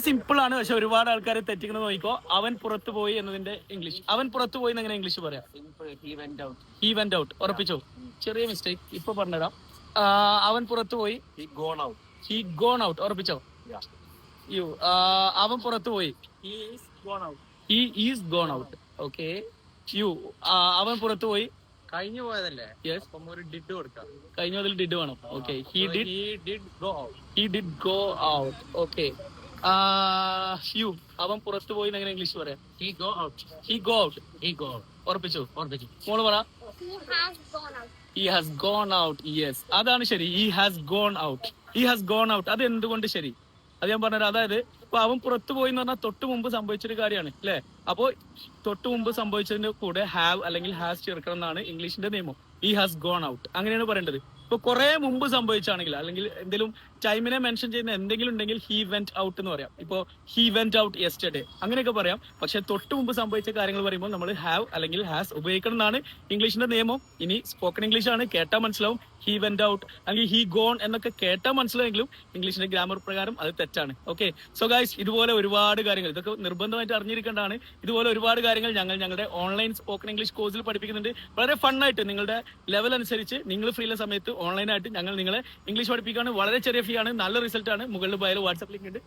Simple ആണ്, പക്ഷെ ഒരുപാട് ആൾക്കാർ തെറ്റിക്കുന്നത് നോക്കിക്കോ. അവൻ പുറത്തു പോയി എന്നതിന്റെ ഇംഗ്ലീഷ്, അവൻ പുറത്തു പോയി എങ്ങനെ ഇംഗ്ലീഷ് പറയാം? He went out. ഉറപ്പിച്ചോ? ചെറിയ മിസ്റ്റേക്ക്, ഇപ്പൊ പറഞ്ഞുതരാം. അവൻ പുറത്തു പോയി. He gone out. ഉറപ്പിച്ചോ? യു. അവൻ പുറത്തു പോയി. He is gone out. Okay. U. അവൻ പുറത്തു പോയി. കഴിഞ്ഞു പോയതല്ലേ? യെസ്. ഒരു ഡിഡ് കൊടുക്കാം. കഴിഞ്ഞതിൽ ഡിഡ് വേണം. Okay. He did go out. Okay. U. അവൻ പുറത്തു പോയി എങ്ങനെ ഇംഗ്ലീഷ് പറയാം? He go out. He go out. He go out. ഉറപ്പിച്ചു? ഉറപ്പിച്ചു. മോള് പറ. He has gone out. He has gone out. Yes, അതാണ് ശരി. He has gone out. He has gone out. അത് എന്തുകൊണ്ട് ശരി? അത് ഞാൻ പറഞ്ഞത്. അതായത് ഇപ്പൊ അവൻ പുറത്തു പോയി എന്ന് പറഞ്ഞാൽ തൊട്ട് മുമ്പ് സംഭവിച്ചൊരു കാര്യമാണ് അല്ലെ? അപ്പോ തൊട്ട് മുമ്പ് സംഭവിച്ചതിന്റെ കൂടെ ഹാവ് അല്ലെങ്കിൽ ഹാസ് ചേർക്കണം എന്നാണ് ഇംഗ്ലീഷിന്റെ നിയമം. He has gone out അങ്ങനെയാണ് പറയേണ്ടത്. ഇപ്പൊ കുറെ മുമ്പ് സംഭവിച്ചാണെങ്കിൽ അല്ലെങ്കിൽ എന്തെങ്കിലും ടൈമിനെ മെൻഷൻ ചെയ്യുന്ന എന്തെങ്കിലും ഉണ്ടെങ്കിൽ ഹി വെന്റ് ഔട്ട് എന്ന് പറയാം. ഇപ്പോ ഹി വെന്റ് ഔട്ട് യെസ്റ്റർഡേ അങ്ങനെയൊക്കെ പറയാം. പക്ഷെ തൊട്ട് മുമ്പ് സംഭവിച്ച കാര്യങ്ങൾ പറയുമ്പോൾ നമ്മൾ ഹാവ് അല്ലെങ്കിൽ ഹാസ് ഉപയോഗിക്കണം എന്നാണ് ഇംഗ്ലീഷിന്റെ നിയമം. ഇനി സ്പോക്കൺ ഇംഗ്ലീഷ് ആണ്, കേട്ടാൽ മനസ്സിലാവും. ഹി വെന്റ് ഔട്ട് അല്ലെങ്കിൽ ഹി ഗോൺ എന്നൊക്കെ കേട്ടാൽ മനസ്സിലായെങ്കിലും ഇംഗ്ലീഷിന്റെ ഗ്രാമർ പ്രകാരം അത് തെറ്റാണ്. ഓക്കെ. സോ ഗൈസ്, ഇതുപോലെ ഒരുപാട് കാര്യങ്ങൾ ഇതൊക്കെ നിർബന്ധമായിട്ട് അറിഞ്ഞിരിക്കേണ്ടതാണ്. ഇതുപോലെ ഒരുപാട് കാര്യങ്ങൾ ഞങ്ങളുടെ ഓൺലൈൻ സ്പോക്കൺ ഇംഗ്ലീഷ് കോഴ്സിൽ പഠിപ്പിക്കുന്നുണ്ട്. വളരെ ഫണ്ണായിട്ട് നിങ്ങളുടെ ലെവൽ അനുസരിച്ച് നിങ്ങൾ ഫ്രീ ഉള്ള സമയത്ത് ഓൺലൈനായിട്ട് ഞങ്ങൾ നിങ്ങളെ ഇംഗ്ലീഷ് പഠിപ്പിക്കുകയാണ്. വളരെ ചെറിയ ഫീ ആണ്, നല്ല റിസൾട്ട് ആണ്. മുകളിൽ ബയോയിൽ വാട്സ്ആപ്പ് ലിങ്ക് ഉണ്ട്.